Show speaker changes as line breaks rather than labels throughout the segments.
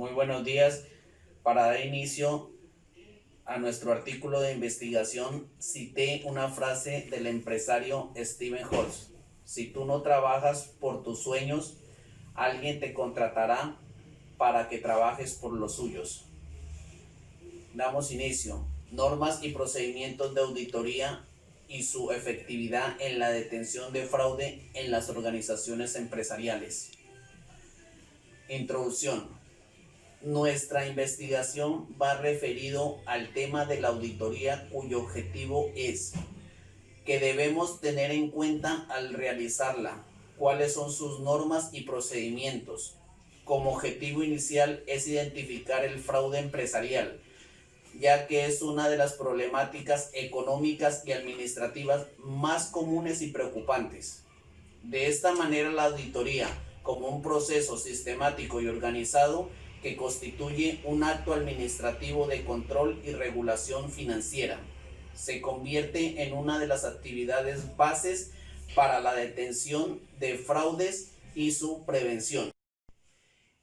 Muy buenos días. Para dar inicio a nuestro artículo de investigación, cité una frase del empresario Stephen Holtz. Si tú no trabajas por tus sueños, alguien te contratará para que trabajes por los suyos. Damos inicio. Normas y procedimientos de auditoría y su efectividad en la detención de fraude en las organizaciones empresariales. Introducción. Nuestra investigación va referido al tema de la auditoría, cuyo objetivo es que debemos tener en cuenta al realizarla, cuáles son sus normas y procedimientos. Como objetivo inicial es identificar el fraude empresarial, ya que es una de las problemáticas económicas y administrativas más comunes y preocupantes. De esta manera, la auditoría, como un proceso sistemático y organizado que constituye un acto administrativo de control y regulación financiera, se convierte en una de las actividades bases para la detención de fraudes y su prevención.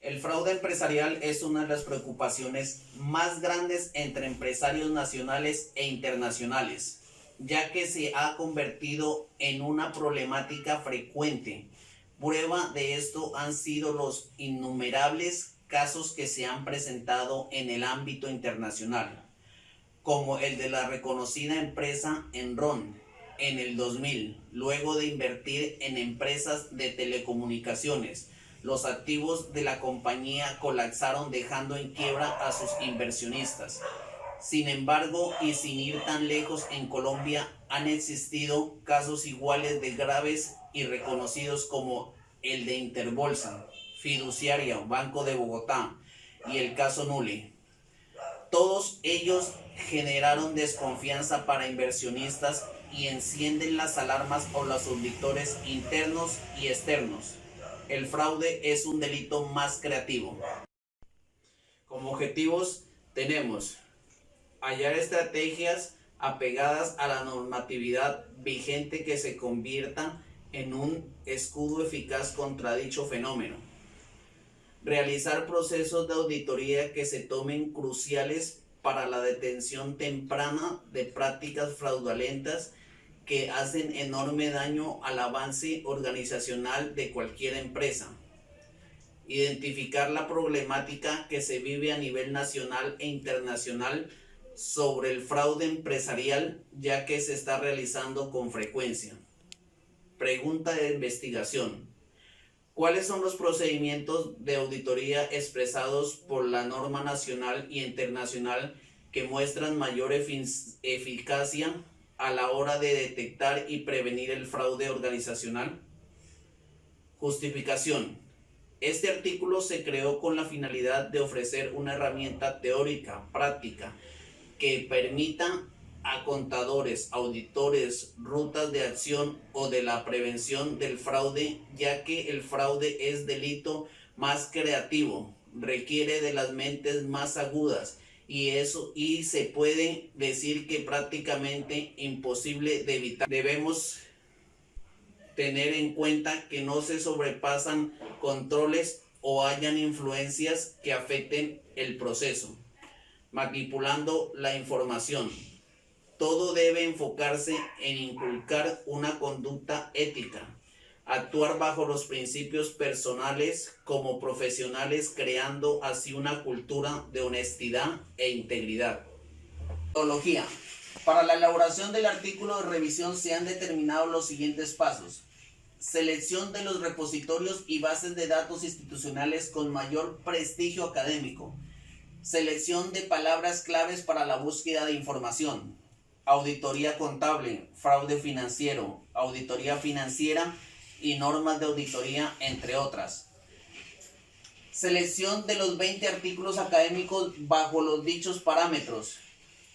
El fraude empresarial es una de las preocupaciones más grandes entre empresarios nacionales e internacionales, ya que se ha convertido en una problemática frecuente. Prueba de esto han sido los innumerables casos que se han presentado en el ámbito internacional, como el de la reconocida empresa Enron en el 2000, luego de invertir en empresas de telecomunicaciones. Los activos de la compañía colapsaron, dejando en quiebra a sus inversionistas. Sin embargo, y sin ir tan lejos, en Colombia han existido casos iguales de graves y reconocidos, como el de Interbolsa, Fiduciaria, Banco de Bogotá y el caso Nule. Todos ellos generaron desconfianza para inversionistas y encienden las alarmas a los auditores internos y externos. El fraude es un delito más creativo. Como objetivos tenemos hallar estrategias apegadas a la normatividad vigente que se conviertan en un escudo eficaz contra dicho fenómeno. Realizar procesos de auditoría que se tomen cruciales para la detención temprana de prácticas fraudulentas que hacen enorme daño al avance organizacional de cualquier empresa. Identificar la problemática que se vive a nivel nacional e internacional sobre el fraude empresarial, ya que se está realizando con frecuencia. Pregunta de investigación. ¿Cuáles son los procedimientos de auditoría expresados por la norma nacional y internacional que muestran mayor eficacia a la hora de detectar y prevenir el fraude organizacional? Justificación. Este artículo se creó con la finalidad de ofrecer una herramienta teórica, práctica, que permita a contadores, auditores, rutas de acción o de la prevención del fraude, ya que el fraude es delito más creativo, requiere de las mentes más agudas y se puede decir que prácticamente imposible de evitar. Debemos tener en cuenta que no se sobrepasan controles o hayan influencias que afecten el proceso, manipulando la información. Todo debe enfocarse en inculcar una conducta ética, actuar bajo los principios personales como profesionales, creando así una cultura de honestidad e integridad. Metodología. Para la elaboración del artículo de revisión se han determinado los siguientes pasos. Selección de los repositorios y bases de datos institucionales con mayor prestigio académico. Selección de palabras claves para la búsqueda de información. Auditoría contable, fraude financiero, auditoría financiera y normas de auditoría, entre otras. Selección de los 20 artículos académicos bajo los dichos parámetros.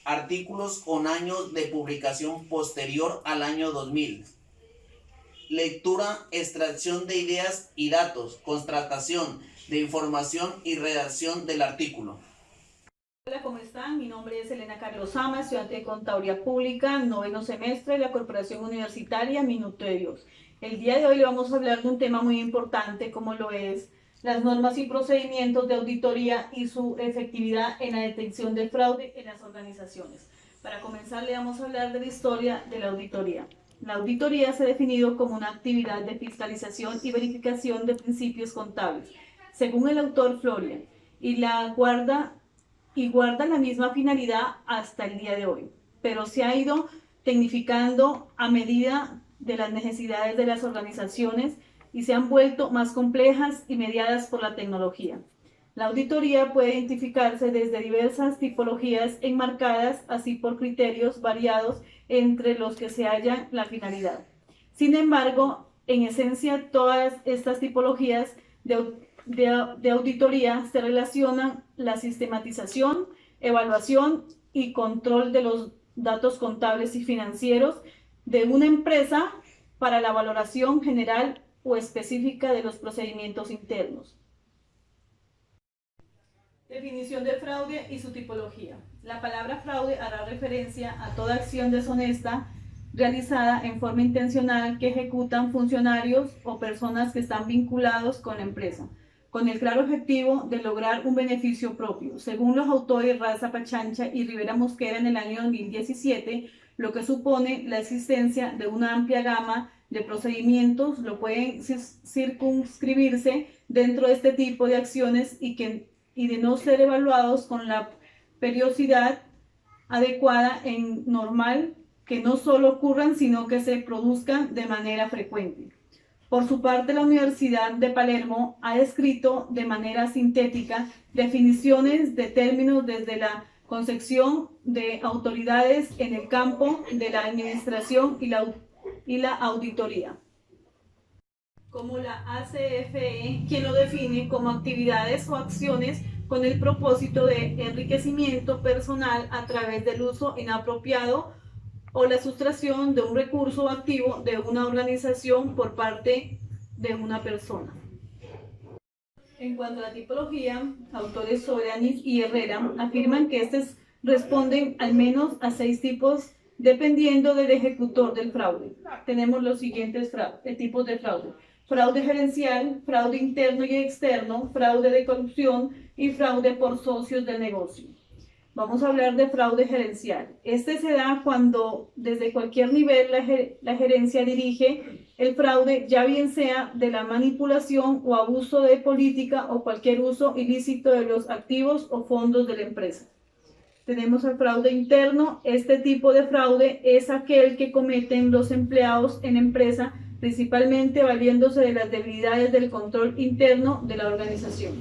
Artículos con años de publicación posterior al año 2000. Lectura, extracción de ideas y datos, constatación de información y redacción del artículo.
Hola, ¿cómo están? Mi nombre es Elena Carlos Sama, estudiante de Contaduría Pública, noveno semestre de la Corporación Universitaria Minuto de Dios. El día de hoy le vamos a hablar de un tema muy importante como lo es las normas y procedimientos de auditoría y su efectividad en la detección de fraude en las organizaciones. Para comenzar, le vamos a hablar de la historia de la auditoría. La auditoría se ha definido como una actividad de fiscalización y verificación de principios contables, según el autor Florian, y guarda la misma finalidad hasta el día de hoy, pero se ha ido tecnificando a medida de las necesidades de las organizaciones y se han vuelto más complejas y mediadas por la tecnología. La auditoría puede identificarse desde diversas tipologías enmarcadas, así por criterios variados entre los que se halla la finalidad. Sin embargo, en esencia, todas estas tipologías de auditoría se relacionan la sistematización, evaluación y control de los datos contables y financieros de una empresa para la valoración general o específica de los procedimientos internos. Definición de fraude y su tipología. La palabra fraude hará referencia a toda acción deshonesta realizada en forma intencional que ejecutan funcionarios o personas que están vinculados con la empresa, con el claro objetivo de lograr un beneficio propio. Según los autores Raza Pachancha y Rivera Mosquera en el año 2017, lo que supone la existencia de una amplia gama de procedimientos lo pueden circunscribirse dentro de este tipo de acciones y de no ser evaluados con la periodicidad adecuada en normal, que no solo ocurran, sino que se produzcan de manera frecuente. Por su parte, la Universidad de Palermo ha descrito de manera sintética definiciones de términos desde la concepción de autoridades en el campo de la administración y la auditoría, como la ACFE, quien lo define como actividades o acciones con el propósito de enriquecimiento personal a través del uso inapropiado o la sustracción de un recurso activo de una organización por parte de una persona. En cuanto a la tipología, autores Soberanis y Herrera afirman que estos responden al menos a 6 tipos dependiendo del ejecutor del fraude. Tenemos los siguientes tipos de fraude: fraude gerencial, fraude interno y externo, fraude de corrupción y fraude por socios del negocio. Vamos a hablar de fraude gerencial. Este se da cuando desde cualquier nivel la gerencia dirige el fraude, ya bien sea de la manipulación o abuso de política o cualquier uso ilícito de los activos o fondos de la empresa. Tenemos el fraude interno. Este tipo de fraude es aquel que cometen los empleados en empresa, principalmente valiéndose de las debilidades del control interno de la organización.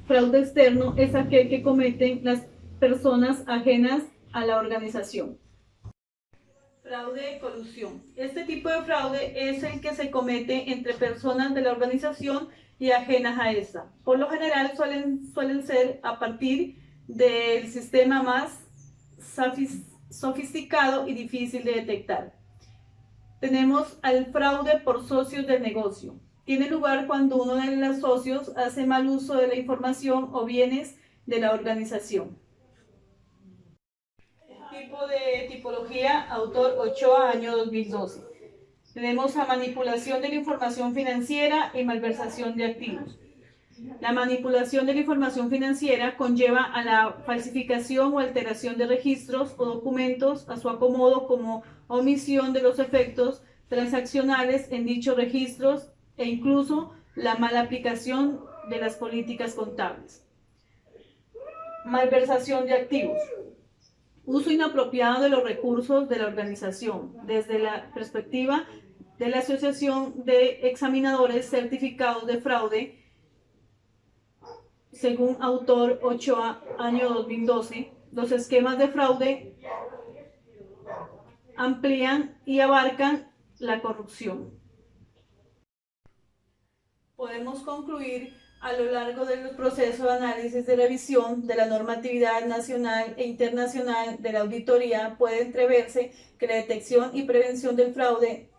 Fraude externo es aquel que cometen las personas ajenas a la organización. Fraude de colusión. Este tipo de fraude es el que se comete entre personas de la organización y ajenas a esta. Por lo general suelen ser a partir del sistema más sofisticado y difícil de detectar. Tenemos al fraude por socios del negocio. Tiene lugar cuando uno de los socios hace mal uso de la información o bienes de la organización. Tipo de tipología, autor Ochoa, año 2012. Tenemos a manipulación de la información financiera y malversación de activos. La manipulación de la información financiera conlleva a la falsificación o alteración de registros o documentos a su acomodo, como omisión de los efectos transaccionales en dichos registros e incluso la mala aplicación de las políticas contables. Malversación de activos. Uso inapropiado de los recursos de la organización. Desde la perspectiva de la Asociación de Examinadores Certificados de Fraude, según autor Ochoa, año 2012, los esquemas de fraude amplían y abarcan la corrupción. Podemos concluir a lo largo del proceso de análisis de revisión de la normatividad nacional e internacional de la auditoría, puede entreverse que la detección y prevención del fraude,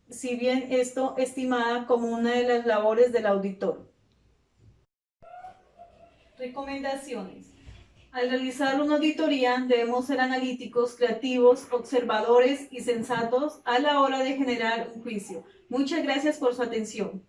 si bien esto estimada como una de las labores del auditor. Recomendaciones. Al realizar una auditoría debemos ser analíticos, creativos, observadores y sensatos a la hora de generar un juicio. Muchas gracias por su atención.